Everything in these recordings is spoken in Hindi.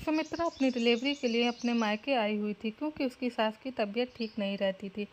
सुमित्रा अपनी डिलीवरी के लिए अपने मायके आई हुई थी क्योंकि उसकी सास की तबीयत ठीक नहीं रहती थी।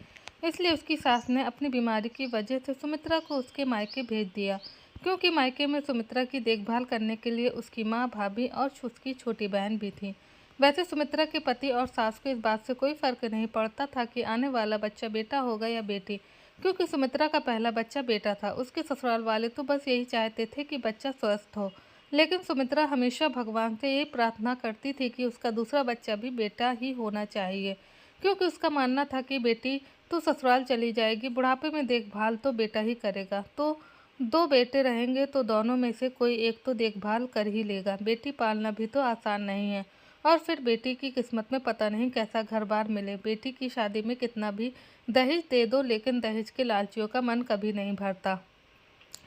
इसलिए उसकी सास ने अपनी बीमारी की वजह से सुमित्रा को उसके मायके भेज दिया, क्योंकि मायके में सुमित्रा की देखभाल करने के लिए उसकी माँ, भाभी और उसकी छोटी बहन भी थी। वैसे सुमित्रा के पति और सास को इस बात से कोई फर्क नहीं पड़ता था कि आने वाला बच्चा बेटा होगा या बेटी, क्योंकि सुमित्रा का पहला बच्चा बेटा था। उसके ससुराल वाले तो बस यही चाहते थे कि बच्चा स्वस्थ हो। लेकिन सुमित्रा हमेशा भगवान से ये प्रार्थना करती थी कि उसका दूसरा बच्चा भी बेटा ही होना चाहिए, क्योंकि उसका मानना था कि बेटी तो ससुराल चली जाएगी, बुढ़ापे में देखभाल तो बेटा ही करेगा। तो दो बेटे रहेंगे तो दोनों में से कोई एक तो देखभाल कर ही लेगा। बेटी पालना भी तो आसान नहीं है। और फिर बेटी की किस्मत में पता नहीं कैसा घर बार मिले। बेटी की शादी में कितना भी दहेज दे दो, लेकिन दहेज के लालचियों का मन कभी नहीं भरता।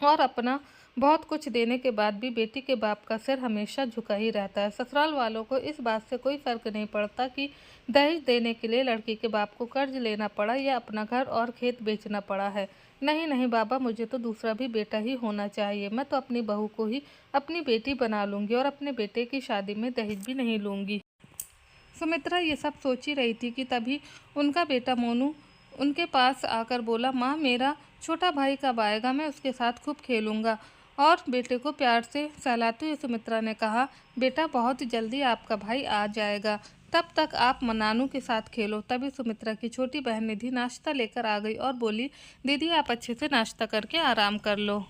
और अपना बहुत कुछ देने के बाद भी बेटी के बाप का सिर हमेशा झुका ही रहता है। ससुराल वालों को इस बात से कोई फर्क नहीं पड़ता कि दहेज देने के लिए लड़की के बाप को कर्ज लेना पड़ा या अपना घर और खेत बेचना पड़ा है। नहीं नहीं बाबा, मुझे तो दूसरा भी बेटा ही होना चाहिए। मैं तो अपनी बहू को ही अपनी बेटी बना लूँगी और अपने बेटे की शादी में दहेज भी नहीं लूँगी। सुमित्रा ये सब सोच ही रही थी कि तभी उनका बेटा मोनू उनके पास आकर बोला, माँ, मेरा छोटा भाई कब आएगा? मैं उसके साथ खूब खेलूँगा। और बेटे को प्यार से सहलाते हुए सुमित्रा ने कहा, बेटा, बहुत जल्दी आपका भाई आ जाएगा, तब तक आप नानू के साथ खेलो। तभी सुमित्रा की छोटी बहन निधि नाश्ता लेकर आ गई और बोली, दीदी, आप अच्छे से नाश्ता करके आराम कर लो,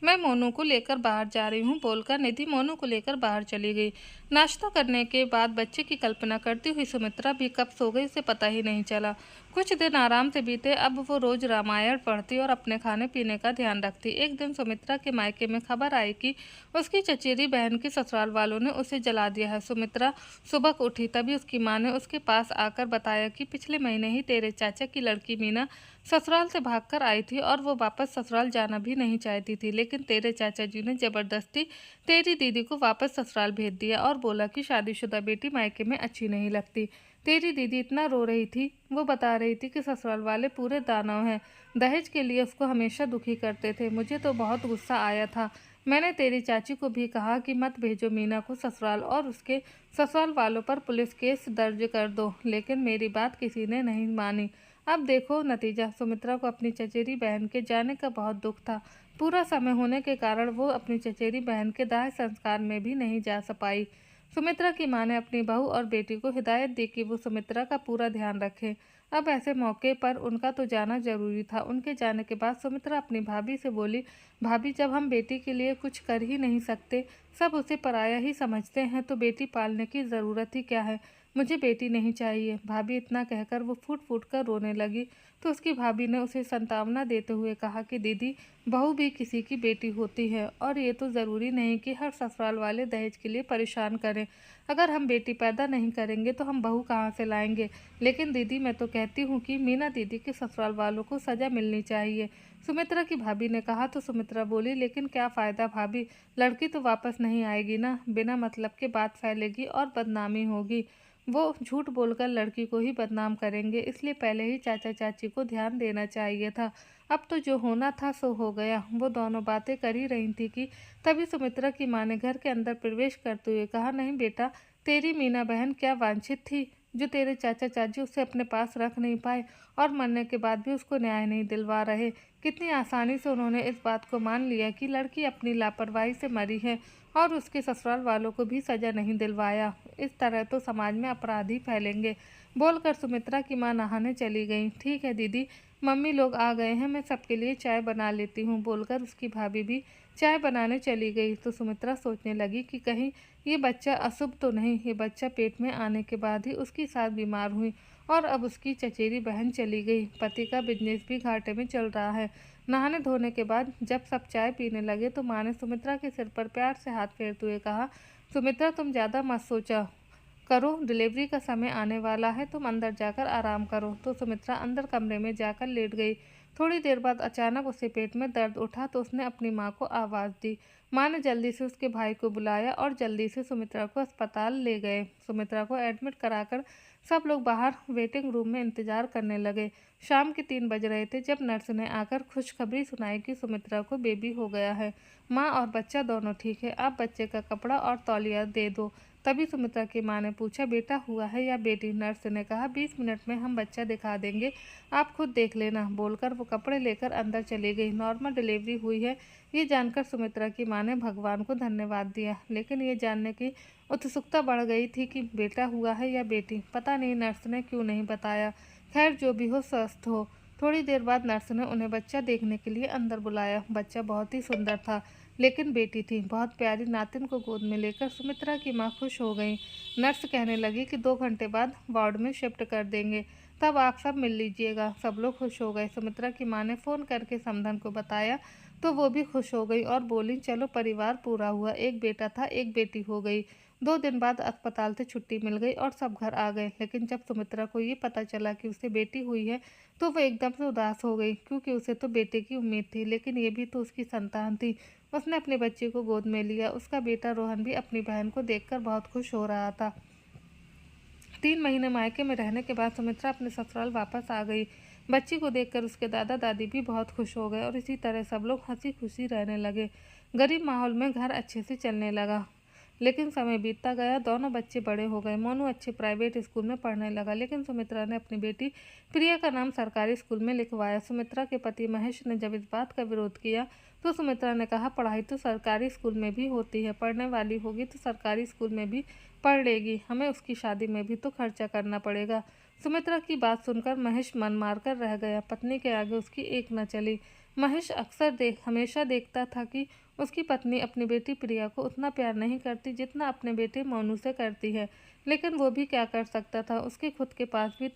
मैं मोनू को लेकर बाहर जा रही हूँ, बोलकर निधि मोनू को लेकर बाहर चली गई। नाश्ता करने के बाद बच्चे की कल्पना करती हुई सुमित्रा भी कब सो गई उसे पता ही नहीं चला। कुछ दिन आराम से बीते। अब वो रोज रामायण पढ़ती और अपने खाने पीने का ध्यान रखती। एक दिन सुमित्रा के मायके में खबर आई कि उसकी चचेरी बहन की ससुराल वालों ने उसे जला दिया है। सुमित्रा सुबह उठी, तभी उसकी माँ ने उसके पास आकर बताया कि पिछले महीने ही तेरे चाचा की लड़की मीना ससुराल से भागकर आई थी और वो वापस ससुराल जाना भी नहीं चाहती थी, लेकिन तेरे चाचा जी ने जबरदस्ती तेरी दीदी को वापस ससुराल भेज दिया और बोला कि शादीशुदा बेटी मायके में अच्छी नहीं लगती। तेरी दीदी इतना रो रही थी, वो बता रही थी कि ससुराल वाले पूरे दानव हैं, दहेज के लिए उसको हमेशा दुखी करते थे। मुझे तो बहुत गुस्सा आया था। मैंने तेरी चाची को भी कहा कि मत भेजो मीना को ससुराल और उसके ससुराल वालों पर पुलिस केस दर्ज कर दो, लेकिन मेरी बात किसी ने नहीं मानी। अब देखो नतीजा। सुमित्रा को अपनी चचेरी बहन के जाने का बहुत दुख था। पूरा समय होने के कारण वो अपनी चचेरी बहन के दाह संस्कार में भी नहीं जा पाई। सुमित्रा की मां ने अपनी बहू और बेटी को हिदायत दी कि वो सुमित्रा का पूरा ध्यान रखें। अब ऐसे मौके पर उनका तो जाना जरूरी था। उनके जाने के बाद सुमित्रा अपनी भाभी से बोली, भाभी, जब हम बेटी के लिए कुछ कर ही नहीं सकते, सब उसे पराया ही समझते हैं, तो बेटी पालने की ज़रूरत ही क्या है? मुझे बेटी नहीं चाहिए। भाभी इतना कहकर वो फूट फूट कर रोने लगी, तो उसकी भाभी ने उसे सांत्वना देते हुए कहा कि दीदी, बहू भी किसी की बेटी होती है और ये तो ज़रूरी नहीं कि हर ससुराल वाले दहेज के लिए परेशान करें। अगर हम बेटी पैदा नहीं करेंगे तो हम बहू कहाँ से लाएंगे? लेकिन दीदी, मैं तो कहती हूँ कि मीना दीदी के ससुराल वालों को सज़ा मिलनी चाहिए, सुमित्रा की भाभी ने कहा। तो सुमित्रा बोली, लेकिन क्या फ़ायदा भाभी, लड़की तो वापस नहीं आएगी ना, बिना मतलब के बात फैलेगी और बदनामी होगी। वो झूठ बोलकर लड़की को ही बदनाम करेंगे, इसलिए पहले ही चाचा चाची को ध्यान देना चाहिए था। अब तो जो होना था सो हो गया। वो दोनों बातें कर ही रही थी कि तभी सुमित्रा की माँ ने घर के अंदर प्रवेश करते हुए कहा, नहीं बेटा, तेरी मीना बहन क्या वांछित थी जो तेरे चाचा चाची उसे अपने पास रख नहीं पाए और मरने के बाद भी उसको न्याय नहीं दिलवा रहे। कितनी आसानी से उन्होंने इस बात को मान लिया कि लड़की अपनी लापरवाही से मरी है और उसके ससुराल वालों को भी सजा नहीं दिलवाया। इस तरह तो समाज में अपराधी फैलेंगे, बोलकर सुमित्रा की मां नहाने चली गई। ठीक है दीदी, मम्मी लोग आ गए हैं, मैं सबके लिए चाय बना लेती हूँ, बोलकर उसकी भाभी भी चाय बनाने चली गई। तो सुमित्रा सोचने लगी कि कहीं ये बच्चा अशुभ तो नहीं। ये बच्चा पेट में आने के बाद ही उसकी सास बीमार हुई और अब उसकी चचेरी बहन चली गई। पति का बिजनेस भी घाटे में चल रहा है। नहाने धोने के बाद जब सब चाय पीने लगे तो माँ ने सुमित्रा के सिर पर प्यार से हाथ फेरते हुए कहा, सुमित्रा, तुम ज़्यादा मत सोचा करो, डिलीवरी का समय आने वाला है, तुम अंदर जाकर आराम करो। तो सुमित्रा अंदर कमरे में जाकर लेट गई। थोड़ी देर बाद अचानक उसे पेट में दर्द उठा तो उसने अपनी माँ को आवाज़ दी। माँ ने जल्दी से उसके भाई को बुलाया और जल्दी से सुमित्रा को अस्पताल ले गए। सुमित्रा को एडमिट कराकर सब लोग बाहर वेटिंग रूम में इंतजार करने लगे। शाम के 3 बज रहे थे जब नर्स ने आकर खुशखबरी सुनाई कि सुमित्रा को बेबी हो गया है। माँ और बच्चा दोनों ठीक है। आप बच्चे का कपड़ा और तौलिया दे दो तभी सुमित्रा की माँ ने पूछा, बेटा हुआ है या बेटी? नर्स ने कहा, 20 मिनट में हम बच्चा दिखा देंगे, आप खुद देख लेना। बोलकर वो कपड़े लेकर अंदर चली गई। नॉर्मल डिलीवरी हुई है, ये जानकर सुमित्रा की माँ ने भगवान को धन्यवाद दिया, लेकिन ये जानने की उत्सुकता बढ़ गई थी कि बेटा हुआ है या बेटी। पता नहीं नर्स ने क्यों नहीं बताया। खैर, जो भी हो, स्वस्थ हो। थोड़ी देर बाद नर्स ने उन्हें बच्चा देखने के लिए अंदर बुलाया। बच्चा बहुत ही सुंदर था, लेकिन बेटी थी। बहुत प्यारी नातिन को गोद में लेकर सुमित्रा की माँ खुश हो गई। नर्स कहने लगी कि 2 घंटे बाद वार्ड में शिफ्ट कर देंगे, तब आप सब मिल लीजिएगा। सब लोग खुश हो गए। सुमित्रा की माँ ने फ़ोन करके समधन को बताया तो वो भी खुश हो गई और बोली, चलो परिवार पूरा हुआ, एक बेटा था, एक बेटी हो गई। 2 दिन बाद अस्पताल से छुट्टी मिल गई और सब घर आ गए। लेकिन जब सुमित्रा को ये पता चला कि उसे बेटी हुई है तो वो एकदम से उदास हो गई, क्योंकि उसे तो बेटे की उम्मीद थी, लेकिन ये भी तो उसकी संतान थी। उसने अपने बच्चे को गोद में लिया। उसका बेटा रोहन भी अपनी बहन को देखकर बहुत खुश हो रहा था। 3 महीने मायके में रहने के बाद सुमित्रा अपने ससुराल वापस आ गई। बच्ची को देखकर उसके दादा दादी भी बहुत खुश हो गए और इसी तरह सब लोग हंसी खुशी रहने लगे। गरीब माहौल में घर अच्छे से चलने लगा। लेकिन समय बीतता गया, दोनों बच्चे बड़े हो गए। मोनू अच्छे प्राइवेट स्कूल में पढ़ने लगा, लेकिन सुमित्रा ने अपनी बेटी प्रिया का नाम सरकारी स्कूल में लिखवाया। सुमित्रा के पति महेश ने जब इस बात का विरोध किया तो सुमित्रा ने कहा, पढ़ाई तो सरकारी स्कूल में भी होती है, पढ़ने वाली होगी तो सरकारी स्कूल में भी पढ़ लेगी, हमें उसकी शादी में भी तो खर्चा करना पड़ेगा। सुमित्रा की बात सुनकर महेश मन मार कर रह गया। पत्नी के आगे उसकी एक न चली। महेश हमेशा देखता था कि उसकी पत्नी अपनी बेटी प्रिया को उतना प्यार नहीं करती जितना अपने बेटे मोनू से करती है, लेकिन वो भी क्या कर सकता था, उसके खुद के पास भी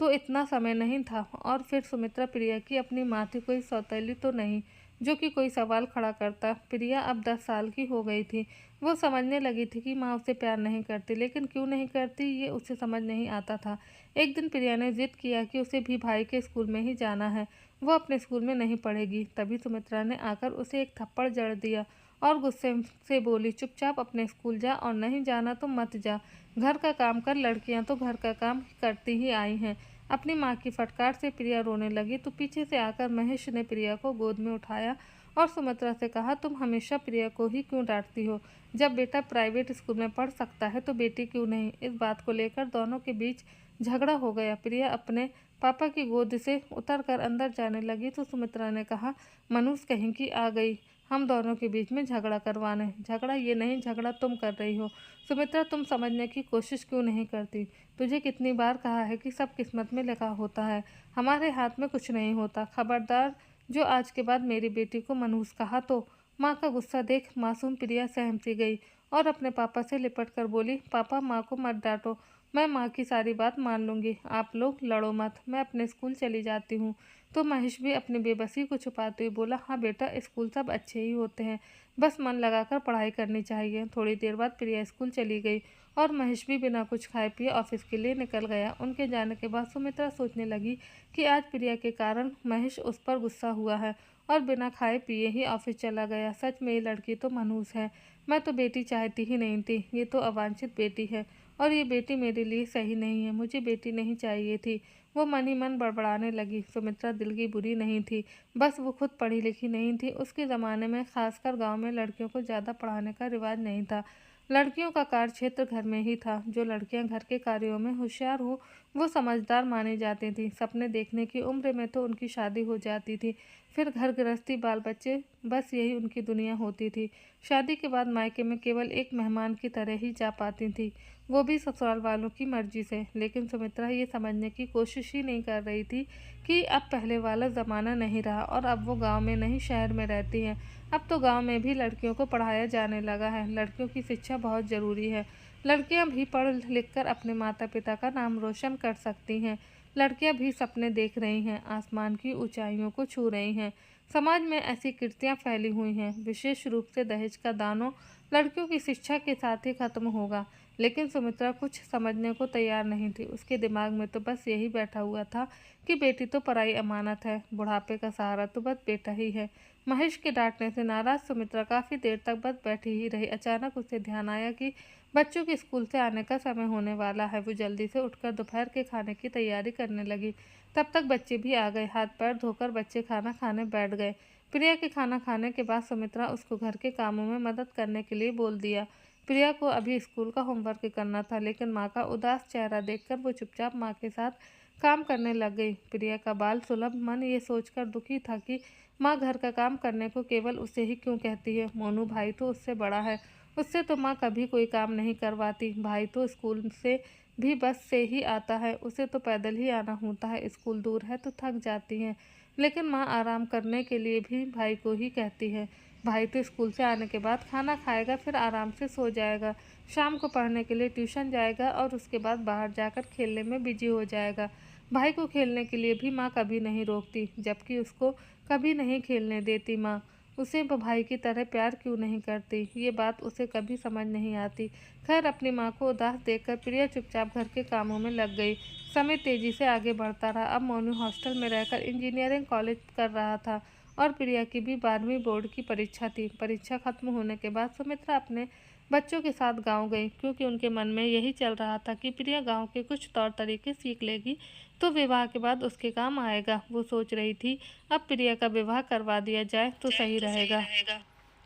तो इतना समय नहीं था। और फिर सुमित्रा प्रिया की अपनी माँ थी, कोई सौतेली तो नहीं जो कि कोई सवाल खड़ा करता। प्रिया अब 10 साल की हो गई थी। वो समझने लगी थी कि माँ उसे प्यार नहीं करती, लेकिन क्यों नहीं करती ये उसे समझ नहीं आता था। एक दिन प्रिया ने जिद किया कि उसे भी भाई के स्कूल में ही जाना है, वो अपने स्कूल में नहीं पढ़ेगी। तभी सुमित्रा ने आकर उसे एक थप्पड़ जड़ दिया और गुस्से से बोली, चुपचाप अपने स्कूल जा और नहीं जाना तो मत जा, घर का काम कर, लड़कियां तो घर का काम करती ही आई हैं। अपनी माँ की फटकार से प्रिया रोने लगी तो पीछे से आकर महेश ने प्रिया को गोद में उठाया और सुमित्रा से कहा, तुम हमेशा प्रिया को ही क्यों डांटती हो? जब बेटा प्राइवेट स्कूल में पढ़ सकता है तो बेटी क्यों नहीं? इस बात को लेकर दोनों के बीच झगड़ा हो गया। प्रिया अपने पापा की गोद से उतरकर अंदर जाने लगी तो सुमित्रा ने कहा, मनुष्य कहीं की आ गई हम दोनों के बीच में झगड़ा करवाने। झगड़ा ये नहीं, झगड़ा तुम कर रही हो। सुमित्रा, तुम समझने की कोशिश क्यों नहीं करती? तुझे कितनी बार कहा है कि सब किस्मत में लिखा होता है, हमारे हाथ में कुछ नहीं होता। खबरदार जो आज के बाद मेरी बेटी को मनहूस कहा तो। माँ का गुस्सा देख मासूम प्रिया सहम सी गई और अपने पापा से लिपट कर बोली, पापा माँ को मत डांटो, मैं माँ की सारी बात मान लूँगी, आप लोग लड़ो मत, मैं अपने स्कूल चली जाती हूँ। तो महेश भी अपनी बेबसी को छुपाते हुए बोला, हाँ बेटा, स्कूल सब अच्छे ही होते हैं, बस मन लगाकर पढ़ाई करनी चाहिए। थोड़ी देर बाद प्रिया स्कूल चली गई और महेश भी बिना कुछ खाए पिए ऑफिस के लिए निकल गया। उनके जाने के बाद सुमित्रा सोचने लगी कि आज प्रिया के कारण महेश उस पर गुस्सा हुआ है और बिना खाए पिए ही ऑफिस चला गया। सच में ये लड़की तो मनहूस है, मैं तो बेटी चाहती ही नहीं थी, ये तो अवांछित बेटी है और ये बेटी मेरे लिए सही नहीं है, मुझे बेटी नहीं चाहिए थी। वो मन ही मन बड़बड़ाने लगी। सुमित्रा दिल की बुरी नहीं थी, बस वो खुद पढ़ी लिखी नहीं थी। उसके ज़माने में खासकर गांव में लड़कियों को ज़्यादा पढ़ाने का रिवाज नहीं था। लड़कियों का कार्य क्षेत्र घर में ही था। जो लड़कियां घर के कार्यों में होशियार हो वो समझदार मानी जाती थी। सपने देखने की उम्र में तो उनकी शादी हो जाती थी, फिर घर गृहस्थी, बाल बच्चे, बस यही उनकी दुनिया होती थी। शादी के बाद मायके में केवल एक मेहमान की तरह ही जा पाती थी, वो भी ससुराल वालों की मर्जी से। लेकिन सुमित्रा ये समझने की कोशिश ही नहीं कर रही थी कि अब पहले वाला ज़माना नहीं रहा और अब वो गांव में नहीं शहर में रहती हैं। अब तो गांव में भी लड़कियों को पढ़ाया जाने लगा है। लड़कियों की शिक्षा बहुत ज़रूरी है। लड़कियां भी पढ़ लिख कर अपने माता पिता का नाम रोशन कर सकती हैं। लड़कियां भी सपने देख रही हैं, आसमान की ऊंचाइयों को छू रही हैं। समाज में ऐसी कृतियाँ फैली हुई हैं, विशेष रूप से दहेज का दानों लड़कियों की शिक्षा के साथ ही खत्म होगा। लेकिन सुमित्रा कुछ समझने को तैयार नहीं थी। उसके दिमाग में तो बस यही बैठा हुआ था कि बेटी तो पराई अमानत है, बुढ़ापे का सहारा तो बस बेटा ही है। महेश के डांटने से नाराज सुमित्रा काफ़ी देर तक बस बैठी ही रही। अचानक उसे ध्यान आया कि बच्चों के स्कूल से आने का समय होने वाला है। वो जल्दी से उठकर दोपहर के खाने की तैयारी करने लगी। तब तक बच्चे भी आ गए। हाथ पैर धोकर बच्चे खाना खाने बैठ गए। प्रिया के खाना खाने के बाद सुमित्रा उसको घर के कामों में मदद करने के लिए बोल दिया। प्रिया को अभी स्कूल का होमवर्क करना था, लेकिन माँ का उदास चेहरा देखकर वो चुपचाप माँ के साथ काम करने लग गई। प्रिया का बाल सुलभ मन ये सोचकर दुखी था कि माँ घर का काम करने को केवल उसे ही क्यों कहती है। मोनू भाई तो उससे बड़ा है, उससे तो माँ कभी कोई काम नहीं करवाती। भाई तो स्कूल से भी बस से ही आता है, उसे तो पैदल ही आना होता है, स्कूल दूर है तो थक जाती है। लेकिन माँ आराम करने के लिए भी भाई को ही कहती है। भाई तो स्कूल से आने के बाद खाना खाएगा, फिर आराम से सो जाएगा, शाम को पढ़ने के लिए ट्यूशन जाएगा और उसके बाद बाहर जाकर खेलने में बिजी हो जाएगा। भाई को खेलने के लिए भी माँ कभी नहीं रोकती, जबकि उसको कभी नहीं खेलने देती। माँ उसे भाई की तरह प्यार क्यों नहीं करती, ये बात उसे कभी समझ नहीं आती। खैर, अपनी माँ को उदास देखकर प्रिया चुपचाप घर के कामों में लग गई। समय तेजी से आगे बढ़ता रहा। अब मोनू हॉस्टल में रहकर इंजीनियरिंग कॉलेज कर रहा था और प्रिया की भी 12वीं बोर्ड की परीक्षा थी। परीक्षा खत्म होने के बाद सुमित्रा अपने बच्चों के साथ गांव गई, क्योंकि उनके मन में यही चल रहा था कि प्रिया गांव के कुछ तौर तरीके सीख लेगी तो विवाह के बाद उसके काम आएगा। वो सोच रही थी अब प्रिया का विवाह करवा दिया जाए तो सही रहेगा।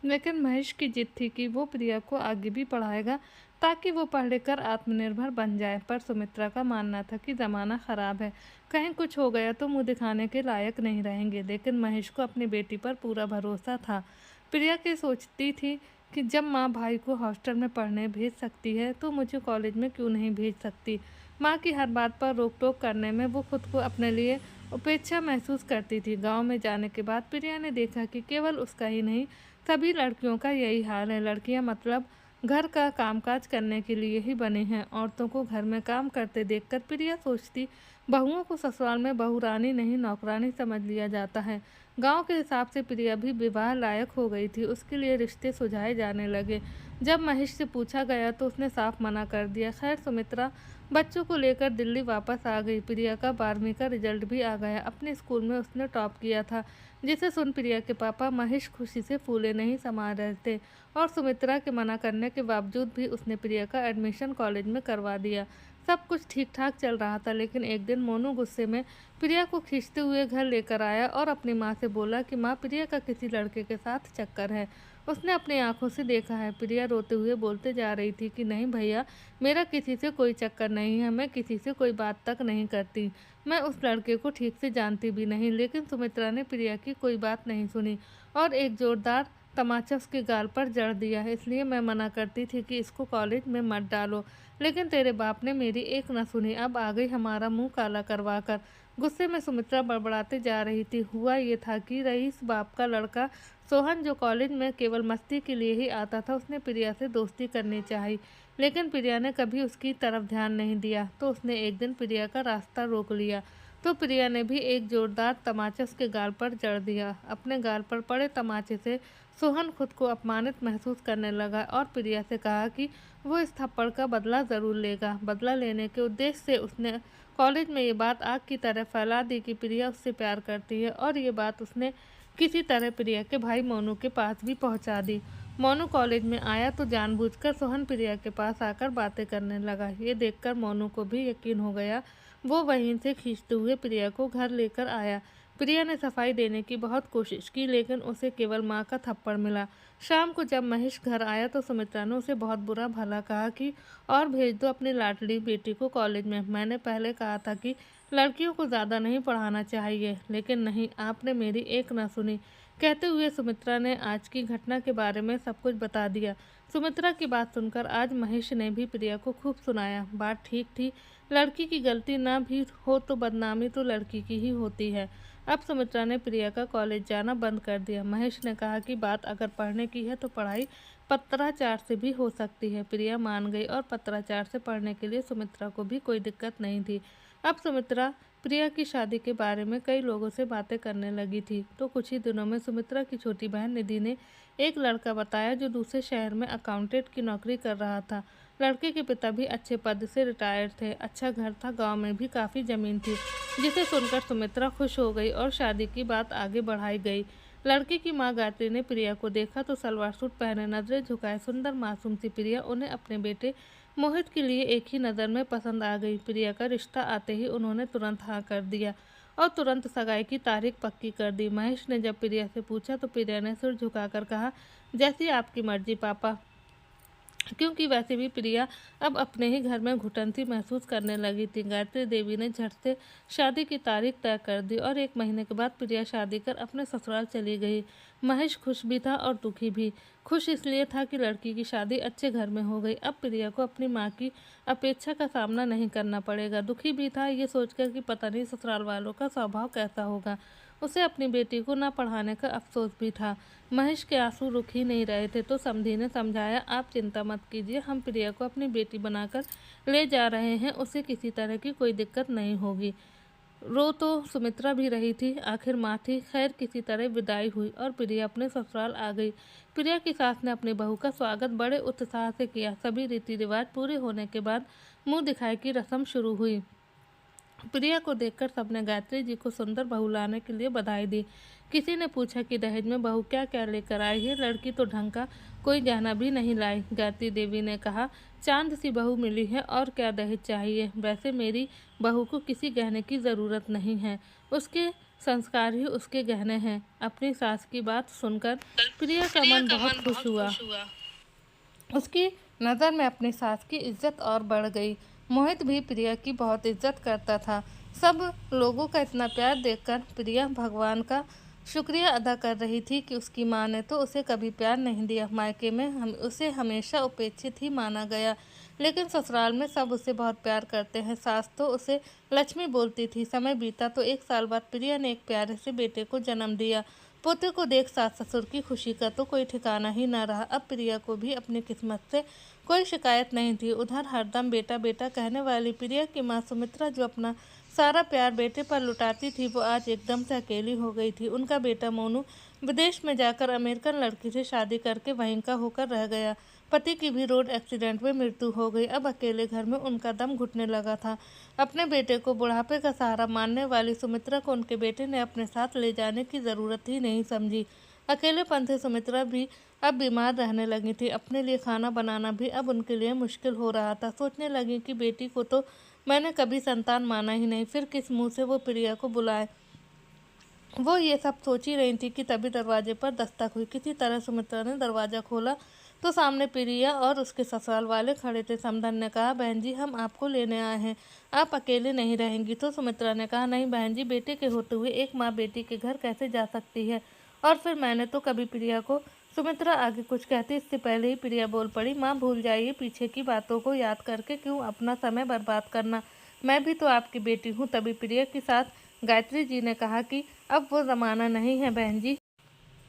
लेकिन महेश की जिद थी कि वो प्रिया को आगे भी पढ़ाएगा ताकि वो पढ़ लिख कर आत्मनिर्भर बन जाए। पर सुमित्रा का मानना था कि ज़माना ख़राब है, कहीं कुछ हो गया तो मुंह दिखाने के लायक नहीं रहेंगे। लेकिन महेश को अपनी बेटी पर पूरा भरोसा था। प्रिया की सोचती थी कि जब माँ भाई को हॉस्टल में पढ़ने भेज सकती है तो मुझे कॉलेज में क्यों नहीं भेज सकती। माँ की हर बात पर रोक टोक करने में वो खुद को अपने लिए उपेक्षा महसूस करती थी। गांव में जाने के बाद प्रिया ने देखा कि केवल उसका ही नहीं, सभी लड़कियों का यही हाल है। लड़कियां मतलब घर का कामकाज करने के लिए ही बनी हैं। औरतों को घर में काम करते देखकर प्रिया सोचती, बहुओं को ससुराल में बहुरानी नहीं नौकरानी समझ लिया जाता है। गांव के हिसाब से प्रिया भी विवाह लायक हो गई थी। उसके लिए रिश्ते सुझाए जाने लगे। जब महेश से पूछा गया तो उसने साफ मना कर दिया। खैर, सुमित्रा बच्चों को लेकर दिल्ली वापस आ गई। प्रिया का 12वीं का रिजल्ट भी आ गया। अपने स्कूल में उसने टॉप किया था, जिसे सुन प्रिया के पापा महेश खुशी से फूले नहीं समा रहे थे। और सुमित्रा के मना करने के बावजूद भी उसने प्रिया का एडमिशन कॉलेज में करवा दिया। सब कुछ ठीक ठाक चल रहा था, लेकिन एक दिन मोनू गुस्से में प्रिया को खींचते हुए घर लेकर आया और अपनी माँ से बोला कि माँ, प्रिया का किसी लड़के के साथ चक्कर है। उसने अपनी आंखों से देखा है। प्रिया रोते हुए बोलते जा रही थी कि नहीं भैया, मेरा किसी से कोई चक्कर नहीं है, मैं किसी से कोई बात तक नहीं करती, मैं उस लड़के को ठीक से जानती भी नहीं। लेकिन सुमित्रा ने प्रिया की कोई बात नहीं सुनी और एक जोरदार तमाचा उसके गाल पर जड़ दिया। इसलिए मैं मना करती थी कि इसको कॉलेज में मत डालो, लेकिन तेरे बाप ने मेरी एक न सुनी। अब आ गई हमारा मुंह काला करवा कर। गुस्से में सुमित्रा बड़बड़ाते जा रही थी। हुआ ये था कि रईस बाप का लड़का सोहन, जो कॉलेज में केवल मस्ती के लिए ही आता था, उसने प्रिया से दोस्ती करनी चाहिए, लेकिन प्रिया ने कभी उसकी तरफ ध्यान नहीं दिया। तो उसने एक दिन प्रिया का रास्ता रोक लिया, तो प्रिया ने भी एक जोरदार तमाचा उसके गाल पर जड़ दिया। अपने गाल पर पड़े तमाचे से सोहन खुद को अपमानित महसूस करने लगा और प्रिया से कहा कि वो इस थप्पड़ का बदला ज़रूर लेगा। बदला लेने के उद्देश्य से उसने कॉलेज में ये बात आग की तरह फैला दी कि प्रिया उससे प्यार करती है, और ये बात उसने किसी तरह प्रिया के भाई मोनू के पास भी पहुंचा दी। मोनू कॉलेज में आया तो जानबूझकर सोहन प्रिया के पास आकर बातें करने लगा। ये देखकर मोनू को भी यकीन हो गया। वो वहीं से खींचते हुए प्रिया को घर लेकर आया। प्रिया ने सफाई देने की बहुत कोशिश की, लेकिन उसे केवल माँ का थप्पड़ मिला। शाम को जब महेश घर आया तो सुमित्रा ने उसे बहुत बुरा भला कहा कि और भेज दो अपनी लाडली बेटी को कॉलेज में। मैंने पहले कहा था कि लड़कियों को ज़्यादा नहीं पढ़ाना चाहिए, लेकिन नहीं, आपने मेरी एक न सुनी। कहते हुए सुमित्रा ने आज की घटना के बारे में सब कुछ बता दिया। सुमित्रा की बात सुनकर आज महेश ने भी प्रिया को खूब सुनाया। बात ठीक थी, लड़की की गलती ना भी हो तो बदनामी तो लड़की की ही होती है। अब सुमित्रा ने प्रिया का कॉलेज जाना बंद कर दिया। महेश ने कहा कि बात अगर पढ़ने की है तो पढ़ाई पत्राचार से भी हो सकती है। प्रिया मान गई और पत्राचार से पढ़ने के लिए सुमित्रा को भी कोई दिक्कत नहीं थी। अब सुमित्रा प्रिया की शादी के बारे में कई लोगों से बातें करने लगी थी। तो कुछ ही दिनों में सुमित्रा की छोटी बहन निधि ने एक लड़का बताया जो दूसरे शहर में अकाउंटेंट की नौकरी कर रहा था। लड़के के पिता भी अच्छे पद से रिटायर्ड थे, अच्छा घर था, गांव में भी काफ़ी ज़मीन थी, जिसे सुनकर सुमित्रा खुश हो गई और शादी की बात आगे बढ़ाई गई। लड़के की मां गायत्री ने प्रिया को देखा तो सलवार सूट पहने, नजरें झुकाए सुंदर मासूम सी प्रिया उन्हें अपने बेटे मोहित के लिए एक ही नज़र में पसंद आ गई। प्रिया का रिश्ता आते ही उन्होंने तुरंत हाँ कर दिया और तुरंत सगाई की तारीख पक्की कर दी। महेश ने जब प्रिया से पूछा तो प्रिया ने सिर झुकाकर कहा, जैसी आपकी मर्जी पापा। क्योंकि वैसे भी प्रिया अब अपने ही घर में घुटन सी महसूस करने लगी थी। गायत्री देवी ने झट से शादी की तारीख तय कर दी और 1 महीने के बाद प्रिया शादी कर अपने ससुराल चली गई। महेश खुश भी था और दुखी भी। खुश इसलिए था कि लड़की की शादी अच्छे घर में हो गई, अब प्रिया को अपनी माँ की अपेक्षा का सामना नहीं करना पड़ेगा। दुखी भी था ये सोचकर कि पता नहीं ससुराल वालों का स्वभाव कैसा होगा। उसे अपनी बेटी को न पढ़ाने का अफसोस भी था। महेश के आंसू रुक ही नहीं रहे थे तो समधी ने समझाया, आप चिंता मत कीजिए, हम प्रिया को अपनी बेटी बनाकर ले जा रहे हैं, उसे किसी तरह की कोई दिक्कत नहीं होगी। रो तो सुमित्रा भी रही थी, आखिर माँ थी। खैर किसी तरह विदाई हुई और प्रिया अपने ससुराल आ गई। प्रिया की सास ने अपनी बहू का स्वागत बड़े उत्साह से किया। सभी रीति रिवाज पूरे होने के बाद मुंह दिखाई की रस्म शुरू हुई। प्रिया को देखकर सबने गायत्री जी को सुंदर बहू लाने के लिए बधाई दी। किसी ने पूछा कि दहेज में बहू क्या क्या लेकर आई है, लड़की तो ढंग का कोई गहना भी नहीं लाई। गायत्री देवी ने कहा, चांद सी बहू मिली है और क्या दहेज चाहिए। वैसे मेरी बहू को किसी गहने की ज़रूरत नहीं है, उसके संस्कार ही उसके गहने हैं। अपनी सास की बात सुनकर प्रिया का मन बहुत खुश हुआ। उसकी नज़र में अपनी सास की इज्जत और बढ़ गई। मोहित भी प्रिया की बहुत इज्जत करता था। सब लोगों का इतना प्यार देखकर प्रिया भगवान का शुक्रिया अदा कर रही थी कि उसकी माँ ने तो उसे कभी प्यार नहीं दिया। मायके में उसे हमेशा उपेक्षित ही माना गया, लेकिन ससुराल में सब उसे बहुत प्यार करते हैं। सास तो उसे लक्ष्मी बोलती थी। समय बीता तो 1 साल बाद प्रिया ने एक प्यारे से बेटे को जन्म दिया। पोते को देख सास ससुर की खुशी का तो कोई ठिकाना ही न रहा। अब प्रिया को भी अपनी किस्मत से कोई शिकायत नहीं थी। उधर हरदम बेटा बेटा कहने वाली प्रिया की माँ सुमित्रा जो अपना सारा प्यार बेटे पर लुटाती थी, वो आज एकदम से अकेली हो गई थी। उनका बेटा मोनू विदेश में जाकर अमेरिकन लड़की से शादी करके वहीं का होकर रह गया। पति की भी रोड एक्सीडेंट में मृत्यु हो गई। अब अकेले घर में उनका दम घुटने लगा था। अपने बेटे को बुढ़ापे का सहारा मानने वाली सुमित्रा को उनके बेटे ने अपने साथ ले जाने की ज़रूरत ही नहीं समझी। अकेलेपन से सुमित्रा भी अब बीमार रहने लगी थी। अपने लिए खाना बनाना भी अब उनके लिए मुश्किल हो रहा था। सोचने लगी कि बेटी को तो मैंने कभी संतान माना ही नहीं, फिर किस मुँह से वो प्रिया को बुलाए। वो ये सब सोच ही रही थी कि तभी दरवाजे पर दस्तक हुई। किसी तरह सुमित्रा ने दरवाज़ा खोला तो सामने प्रिया और उसके ससुराल वाले खड़े थे। समधन ने कहा, बहन जी हम आपको लेने आए हैं, आप अकेले नहीं रहेंगी। तो सुमित्रा ने कहा, नहीं बहन जी, बेटे के होते हुए एक माँ बेटी के घर कैसे जा सकती है। और फिर मैंने तो कभी प्रिया को। सुमित्रा आगे कुछ कहती इससे पहले ही प्रिया बोल पड़ी, माँ भूल जाइए पीछे की बातों को, याद करके क्यों अपना समय बर्बाद करना, मैं भी तो आपकी बेटी हूँ। तभी प्रिया के साथ गायत्री जी ने कहा कि अब वो ज़माना नहीं है बहन जी,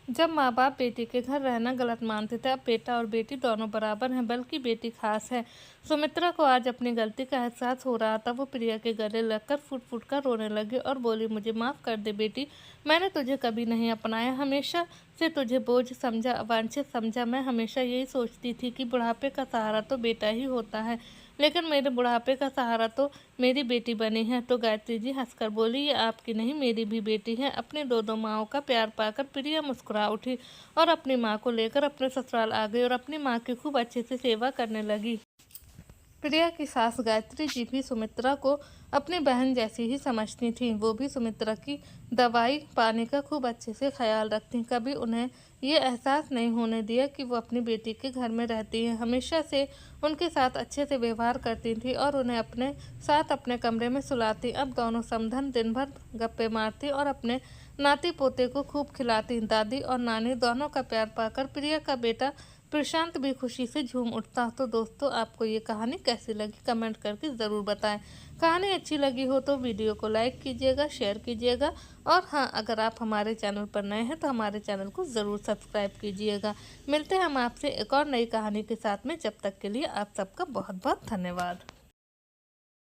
जब माँ बाप बेटी के घर रहना गलत मानते थे। अब बेटा और बेटी दोनों बराबर हैं, बल्कि बेटी खास है। सुमित्रा को आज अपनी गलती का एहसास हो रहा था। वो प्रिया के गले लगकर फुट फुट कर रोने लगी और बोली, मुझे माफ़ कर दे बेटी, मैंने तुझे कभी नहीं अपनाया, हमेशा से तुझे बोझ समझा, अवांछित समझा। मैं हमेशा यही सोचती थी कि बुढ़ापे का सहारा तो बेटा ही होता है, लेकिन मेरे बुढ़ापे का सहारा तो मेरी बेटी बनी है। तो गायत्री जी हंसकर बोली, ये आपकी नहीं मेरी भी बेटी है। अपनी दो माँओं का प्यार पाकर प्रिया मुस्कुरा उठी और अपनी माँ को लेकर अपने ससुराल आ गई और अपनी माँ की खूब अच्छे से सेवा करने लगी। प्रिया की सास गायत्री जी भी सुमित्रा को अपनी बहन जैसी ही समझती थीं। वो भी सुमित्रा की दवाई पानी का खूब अच्छे से ख्याल रखती। कभी उन्हें ये एहसास नहीं होने दिया कि वो अपनी बेटी के घर में रहती हैं। हमेशा से उनके साथ अच्छे से व्यवहार करती थी और उन्हें अपने साथ अपने कमरे में सुलाती। अब दोनों समधन दिन भर गप्पे मारती और अपने नाती पोते को खूब खिलाती। दादी और नानी दोनों का प्यार पाकर प्रिया का बेटा प्रशांत भी खुशी से झूम उठता। तो दोस्तों, आपको ये कहानी कैसी लगी कमेंट करके ज़रूर बताएं। कहानी अच्छी लगी हो तो वीडियो को लाइक कीजिएगा, शेयर कीजिएगा और हाँ, अगर आप हमारे चैनल पर नए हैं तो हमारे चैनल को ज़रूर सब्सक्राइब कीजिएगा। मिलते हैं हम आपसे एक और नई कहानी के साथ में। जब तक के लिए आप सबका बहुत बहुत धन्यवाद।